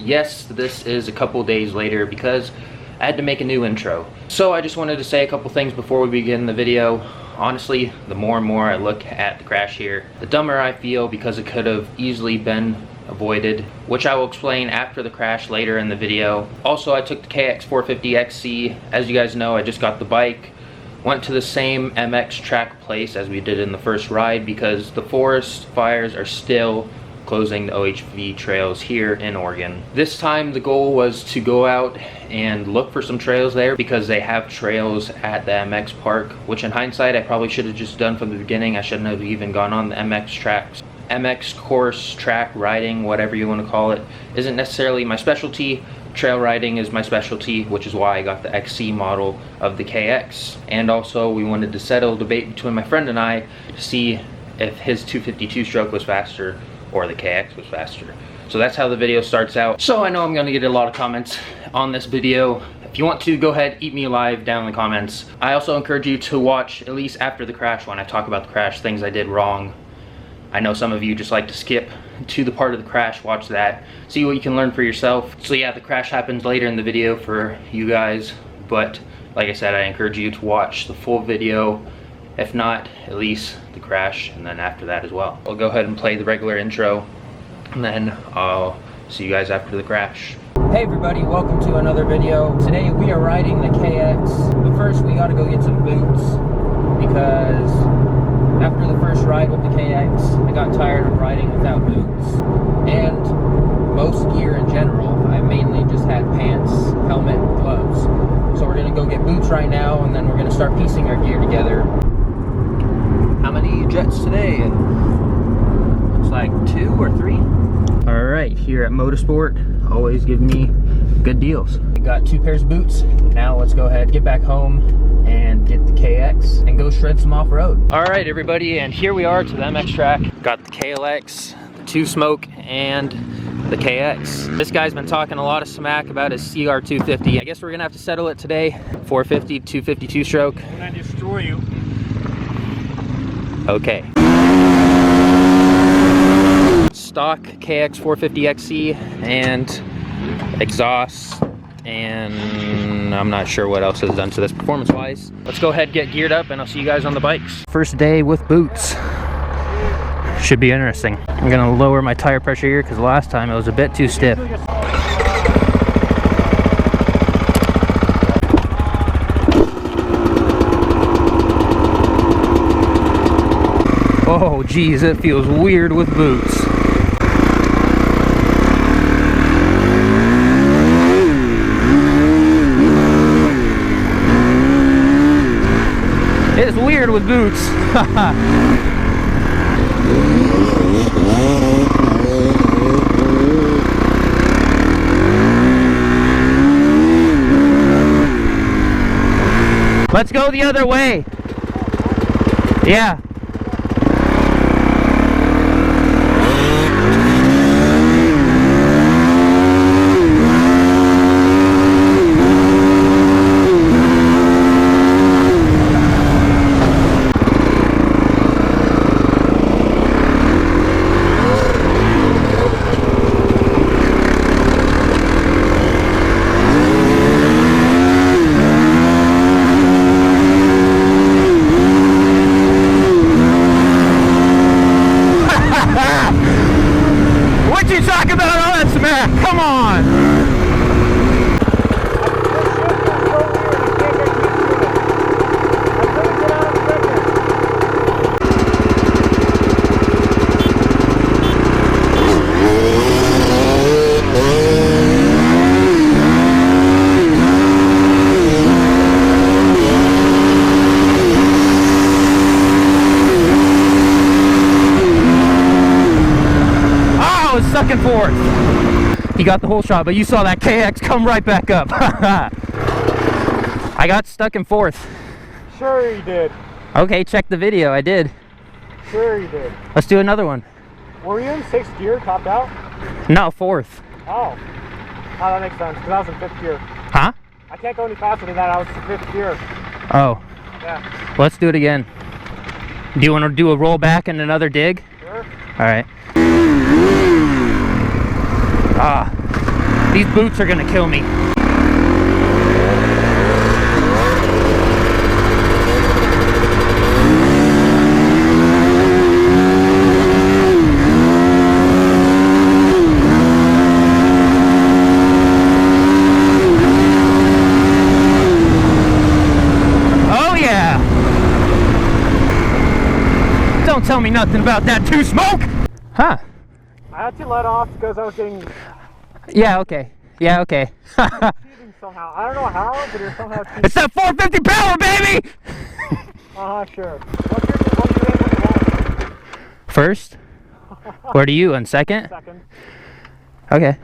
yes, this is a couple days later because I had to make a new intro. So I just wanted to say a couple things before we begin the video. Honestly, the more and more I look at the crash here, the dumber I feel because it could have easily been avoided, which I will explain after the crash later in the video. Also, I took the KX450X. As you guys know, I just got the bike. Went to the same MX track place as we did in the first ride because the forest fires are still closing the OHV trails here in Oregon. This time the goal was to go out and look for some trails there because they have trails at the MX park, which in hindsight I probably should have just done from the beginning. I shouldn't have even gone on the MX tracks. MX course, track riding, whatever you want to call it, isn't necessarily my specialty. Trail riding is my specialty, which is why I got the XC model of the KX. And also we wanted to settle a debate between my friend and I to see if his 252 stroke was faster or the KX was faster. So that's how the video starts out. So I know I'm gonna get a lot of comments on this video. If you want to, go ahead, eat me alive down in the comments. I also encourage you to watch, at least after the crash, when I talk about the crash, things I did wrong. I know some of you just like to skip to the part of the crash, watch that, see what you can learn for yourself. So yeah, the crash happens later in the video for you guys, but like I said, I encourage you to watch the full video, if not, at least the crash, and then after that as well. I'll go ahead and play the regular intro, and then I'll see you guys after the crash. Hey everybody, welcome to another video. Today we are riding the KX, but first we gotta go get some boots, because after the first ride with the KX, I got tired of riding without boots. And most gear in general, I mainly just had pants, helmet, and gloves. So we're gonna go get boots right now, and then we're gonna start piecing our gear together. How many jets today? Looks like 2 or 3. All right, here at Motorsport, always give me good deals. We got 2 pairs of boots. Now let's go ahead, get back home, and get the KX and go shred some off-road. All right, everybody, and here we are to the MX track. Got the KLX, the 2 Smoke, and the KX. This guy's been talking a lot of smack about his CR250. I guess we're gonna have to settle it today. 450, 252 stroke. I'm gonna destroy you. Okay. Stock KX450XC and exhaust, and I'm not sure what else is done to this performance wise. Let's go ahead, get geared up, and I'll see you guys on the bikes. First day with boots. Should be interesting. I'm gonna lower my tire pressure here because last time it was a bit too stiff. Oh geez, it feels weird with boots. It's weird with boots. Let's go the other way. Yeah. Come on! Oh, it's stuck in fourth. He got the whole shot, but you saw that KX come right back up. I got stuck in fourth. Sure you did. Okay, check the video. I did. Sure you did. Let's do another one. Were you in 6th gear, topped out? No, fourth. Oh. Oh, that makes sense, because I was in 5th gear. Huh? I can't go any faster than that. I was in 5th gear. Oh. Yeah. Let's do it again. Do you want to do a roll back and another dig? Sure. All right. Ah. These boots are gonna kill me. Oh yeah! Don't tell me nothing about that too, Smoke! Huh? I had to let off because I was getting Yeah, okay. Yeah, okay. cheating somehow. I don't know how, but you're somehow cheating. It's that 450 power, baby! Sure. What you aim with the launch? First? Where do you? On second? Second. Okay.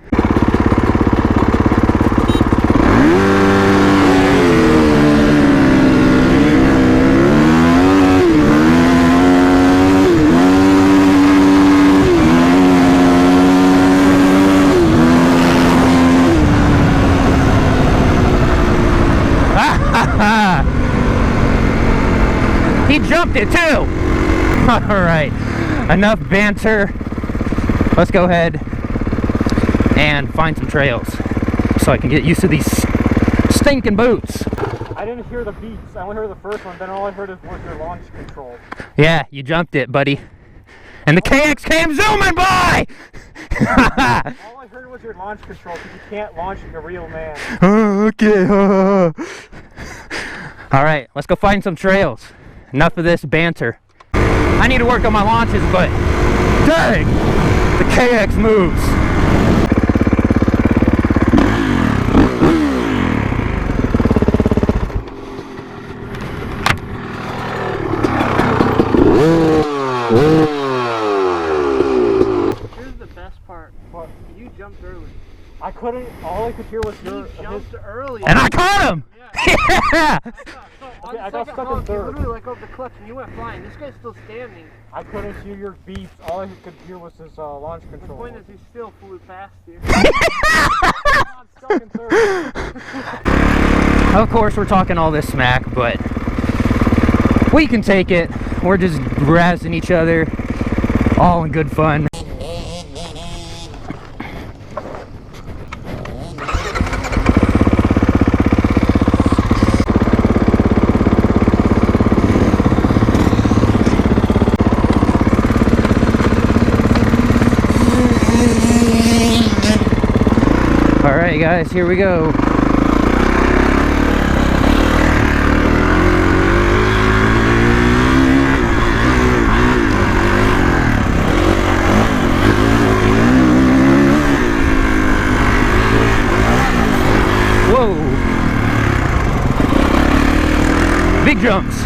He jumped it too! Alright, enough banter. Let's go ahead and find some trails so I can get used to these stinking boots. I didn't hear the beats. I only heard the first one, then all I heard was your launch control. Yeah, you jumped it, buddy. And the KX came zooming by! All I heard was your launch control because you can't launch like a real man. Okay. Alright, let's go find some trails. Enough of this banter. I need to work on my launches, but dang, the KX moves. Here's the best part. What? You jumped early. I couldn't. All I could hear was your. He jumped early. And I caught him! Yeah! Okay, I On got the second stuck in honk, you third. literally let go of the clutch and you went flying. This guy's still standing. I couldn't hear your beats. All I could hear was his launch The control. point is he still flew past you. I'm stuck in third. Of course, we're talking all this smack, but we can take it. We're just razzing each other, all in good fun. Alright guys, here we go. Whoa! Big jumps!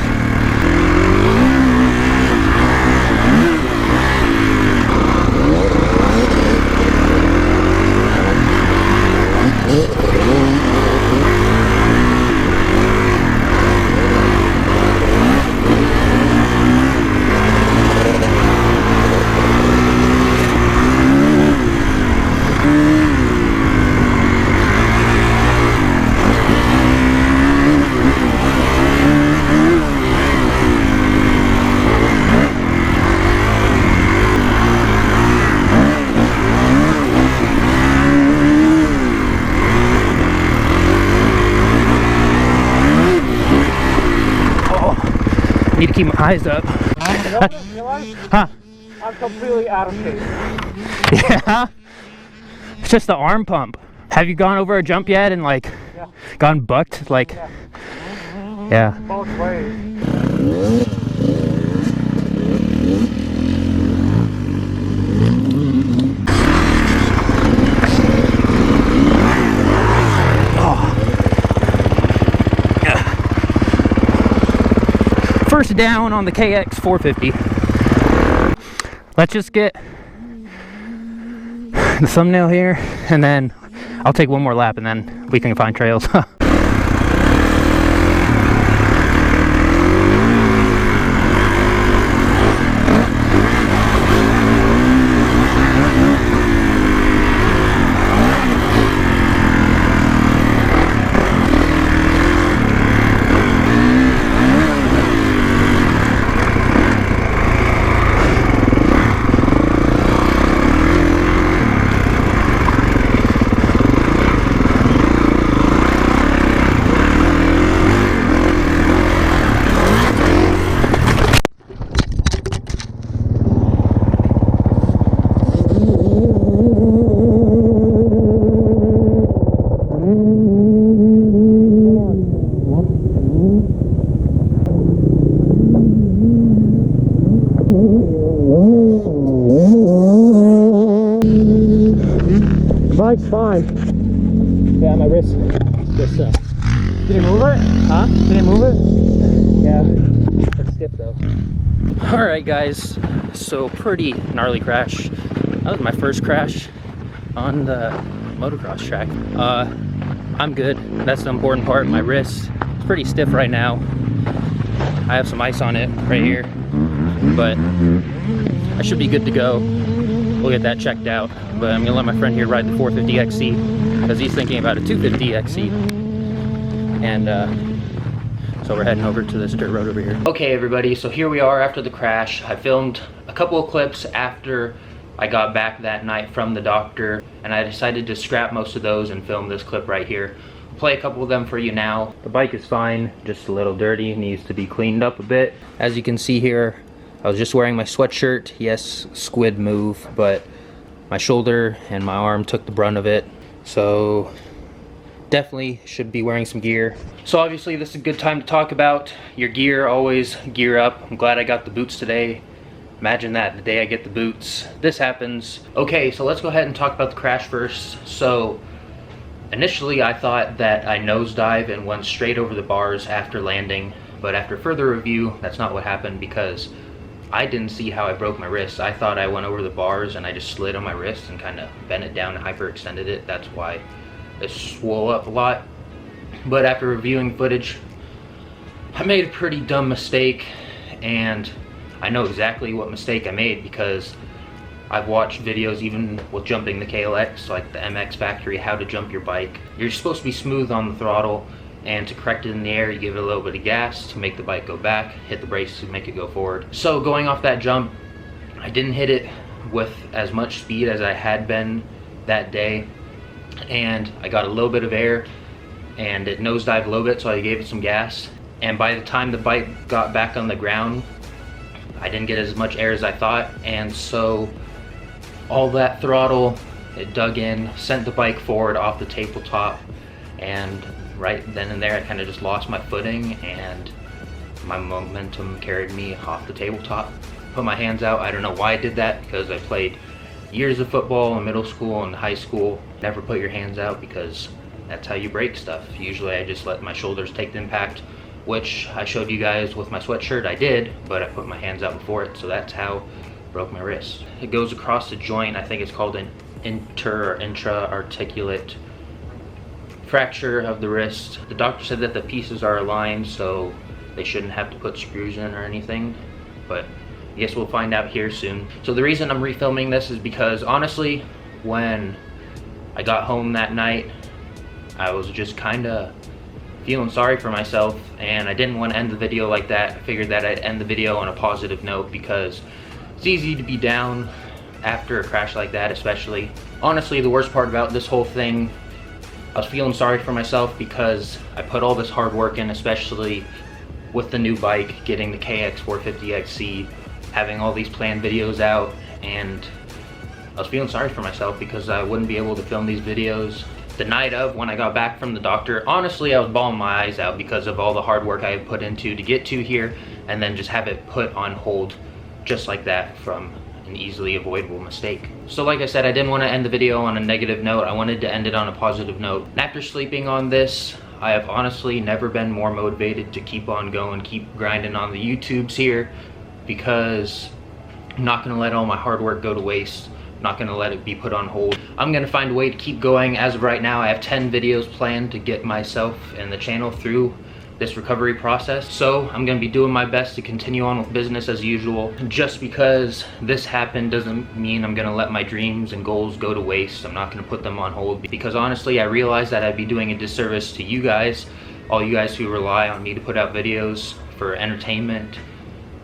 Need to keep my eyes up. You know what I realized? Huh? I'm completely out of shape. Yeah? It's just the arm pump. Have you gone over a jump yet and like Yeah. gone bucked? Like, yeah. Both ways. First down on the KX450. Let's just get the thumbnail here, and then I'll take one more lap, and then we can find trails. fine. Yeah, my wrist just Did it move it? huh? Did it move it? Yeah, it's stiff though. All right, guys. So pretty gnarly crash. That was my first crash on the motocross track. I'm good. That's the important part. My wrist is pretty stiff right now. I have some ice on it right here, but I should be good to go. We'll get that checked out. But I'm gonna let my friend here ride the 450XC because he's thinking about a 250XC. And so we're heading over to this dirt road over here. Okay, everybody, so here we are after the crash. I filmed a couple of clips after I got back that night from the doctor, and I decided to scrap most of those and film this clip right here. I'll play a couple of them for you now. The bike is fine, just a little dirty, needs to be cleaned up a bit. As you can see here, I was just wearing my sweatshirt. Yes, squid move, but my shoulder and my arm took the brunt of it. So definitely should be wearing some gear. So obviously this is a good time to talk about your gear. Always gear up. I'm glad I got the boots today. Imagine that, the day I get the boots, this happens. Okay, so let's go ahead and talk about the crash first. So initially I thought that I nosedived and went straight over the bars after landing, but after further review, that's not what happened because I didn't see how I broke my wrist. I thought I went over the bars and I just slid on my wrist and kind of bent it down and hyperextended it. That's why it swole up a lot. But after reviewing footage, I made a pretty dumb mistake, and I know exactly what mistake I made because I've watched videos even with jumping the KX, like the MX Factory, how to jump your bike. You're supposed to be smooth on the throttle, and to correct it in the air, you give it a little bit of gas to make the bike go back, hit the brakes to make it go forward. So going off that jump, I didn't hit it with as much speed as I had been that day, and I got a little bit of air, and it nosedived a little bit, so I gave it some gas. And by the time the bike got back on the ground, I didn't get as much air as I thought, and so all that throttle, it dug in, sent the bike forward off the tabletop, and right then and there I kind of just lost my footing and my momentum carried me off the tabletop. Put my hands out. I don't know why I did that, because I played years of football in middle school and high school. Never put your hands out because that's how you break stuff. Usually I just let my shoulders take the impact, which I showed you guys with my sweatshirt I did, but I put my hands out before it, so that's how I broke my wrist. It goes across the joint. I think it's called an intra-articulate fracture of the wrist. The doctor said that the pieces are aligned, so they shouldn't have to put screws in or anything, but I guess we'll find out here soon. So the reason I'm refilming this is because honestly, when I got home that night, I was just kind of feeling sorry for myself, and I didn't want to end the video like that. I figured that I'd end the video on a positive note because it's easy to be down after a crash like that, especially. Honestly, the worst part about this whole thing, I was feeling sorry for myself because I put all this hard work in, especially with the new bike, getting the KX450X, having all these planned videos out, and I was feeling sorry for myself because I wouldn't be able to film these videos. The night of, when I got back from the doctor, honestly I was bawling my eyes out because of all the hard work I had put into to get to here, and then just have it put on hold just like that from an easily avoidable mistake. So like I said, I didn't want to end the video on a negative note. I wanted to end it on a positive note. And after sleeping on this, I have honestly never been more motivated to keep on going, keep grinding on the YouTubes here, because I'm not going to let all my hard work go to waste. I'm not going to let it be put on hold. I'm going to find a way to keep going. As of right now, I have 10 videos planned to get myself and the channel through this recovery process. So I'm going to be doing my best to continue on with business as usual. Just because this happened doesn't mean I'm going to let my dreams and goals go to waste. I'm not going to put them on hold because honestly I realize that I'd be doing a disservice to you guys, all you guys who rely on me to put out videos for entertainment,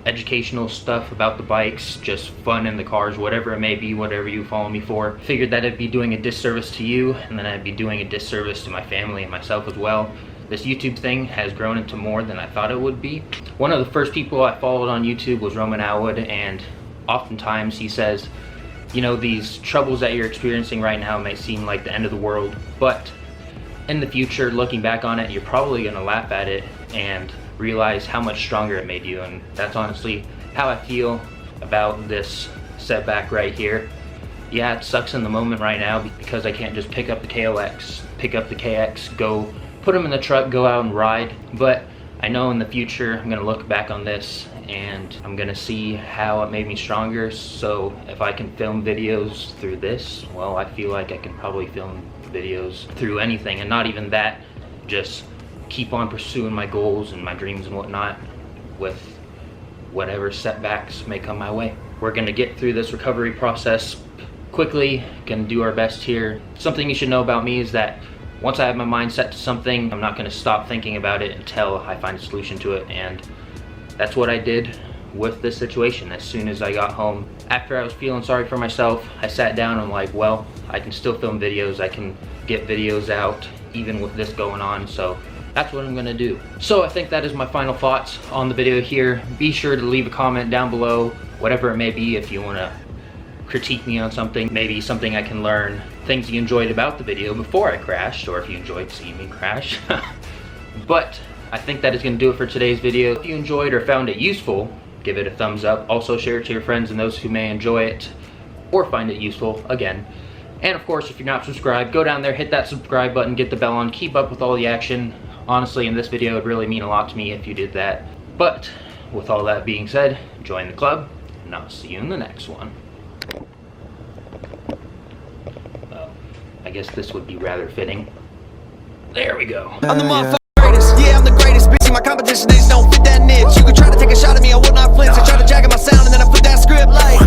educational stuff about the bikes, just fun in the cars, whatever it may be, whatever you follow me for. Figured that I'd be doing a disservice to you, and then I'd be doing a disservice to my family and myself as well. This YouTube thing has grown into more than I thought it would be. One of the first people I followed on YouTube was Roman Atwood, and oftentimes he says, you know, these troubles that you're experiencing right now may seem like the end of the world, but in the future, looking back on it, you're probably gonna laugh at it and realize how much stronger it made you. And that's honestly how I feel about this setback right here. Yeah, it sucks in the moment right now because I can't just pick up the KOX, pick up the KX, go put them in the truck, go out and ride. But I know in the future I'm gonna look back on this and I'm gonna see how it made me stronger. So if I can film videos through this, well, I feel like I can probably film videos through anything, and not even that, just keep on pursuing my goals and my dreams and whatnot with whatever setbacks may come my way. We're gonna get through this recovery process quickly, gonna do our best here. Something you should know about me is that once I have my mind set to something, I'm not gonna stop thinking about it until I find a solution to it, and that's what I did with this situation. As soon as I got home, after I was feeling sorry for myself, I sat down and I'm like, well, I can still film videos, I can get videos out even with this going on, so that's what I'm gonna do. So I think that is my final thoughts on the video here. Be sure to leave a comment down below, whatever it may be, if you wanna critique me on something, maybe something I can learn, things you enjoyed about the video before I crashed, or if you enjoyed seeing me crash. But I think that is gonna do it for today's video. If you enjoyed or found it useful, give it a thumbs up. Also share it to your friends and those who may enjoy it or find it useful, again. And of course, if you're not subscribed, go down there, hit that subscribe button, get the bell on, keep up with all the action. Honestly, in this video, it would really mean a lot to me if you did that. But with all that being said, join the club, and I'll see you in the next one. I guess this would be rather fitting. There we go. I'm the motherfucking greatest, yeah, I'm the greatest. Bitch, my competition, they just don't fit that niche. You could try to take a shot at me, I will not flinch. I try to jack at my sound and then I flip that script like